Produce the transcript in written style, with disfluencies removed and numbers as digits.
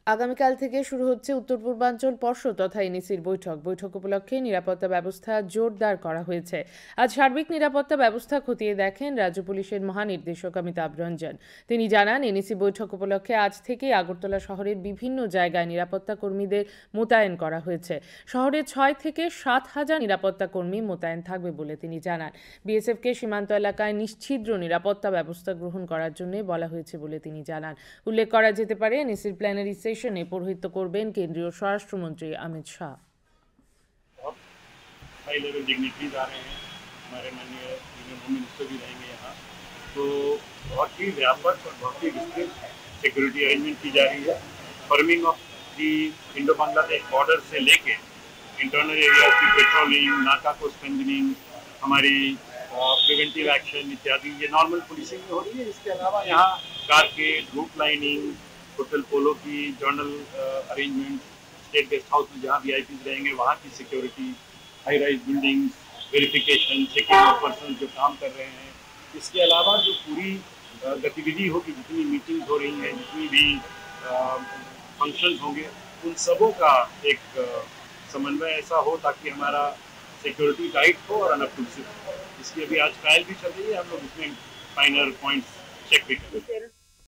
আগামীকাল থেকে শুরু হচ্ছে উত্তর পূর্বাঞ্চল পর্ষদ তথা এনইসির বৈঠক উপলক্ষে নিরাপত্তা ব্যবস্থা জোরদার করা হয়েছে। আজ সার্বিক নিরাপত্তা ব্যবস্থা খতিয়ে দেখেন রাজ্য পুলিশের মহানির্দেশক অমিতাভ রঞ্জন। তিনি জানান, এনইসি বৈঠক উপলক্ষে আজ থেকেই আগরতলা শহরের বিভিন্ন জায়গায় নিরাপত্তা কর্মীদের মোতায়েন করা হয়েছে। শহরে 6 থেকে 7,000 নিরাপত্তা কর্মী মোতায়েন থাকবে বলে তিনি জানান। বিএসএফকে সীমান্ত এলাকায় নিশ্ছিদ্র নিরাপত্তা ব্যবস্থা গ্রহণ করার জন্য বলা হয়েছে বলে তিনি জানান। উল্লেখ করা যেতে পারে, এনইসির প্ল্যানারি সেশনে পৌরোহিত্য করবেন কেন্দ্রীয় স্বরাষ্ট্রমন্ত্রী অমিত শাহ। बहुत हाई लेवल डिग्निटीज आ रहे हैं, हमारे माननीय यूनियन होम मिनिस्टर भी रहेंगे यहाँ। तो बहुत ही व्यापक और बहुत ही विस्तृत सिक्योरिटी अरेंजमेंट की जा रही है। Forming of the Indo Bangladesh border से लेके इंटरनल एरिया की पेट्रोलिंग, नाका को स्ट्रेंथनिंग, हमारी प्रिवेंटिव एक्शन इत्यादि ये नॉर्मल पुलिसिंग में हो रही है। इसके अलावा यहाँ कारकेड, रूट लाइनिंग, होटल पोलो की journal arrangement, state guest house में जहाँ वीआईपी रहेंगे वहाँ की security, high rise buildings, verification, checking of person जो काम कर रहे हैं। इसके अलावा जो पूरी गतिविधि होगी, जितनी मीटिंग्स हो रही हैं, जितनी भी फंक्शंस होंगे, उन सबों का एक समन्वय ऐसा हो ताकि हमारा सिक्योरिटी टाइट हो और अनअब्ट्रूसिव हो। इसकी अभी आज ट्रायल भी चल रही है, हम लोग इसमें फाइनल पॉइंट्स चेक भी कर रहे हैं।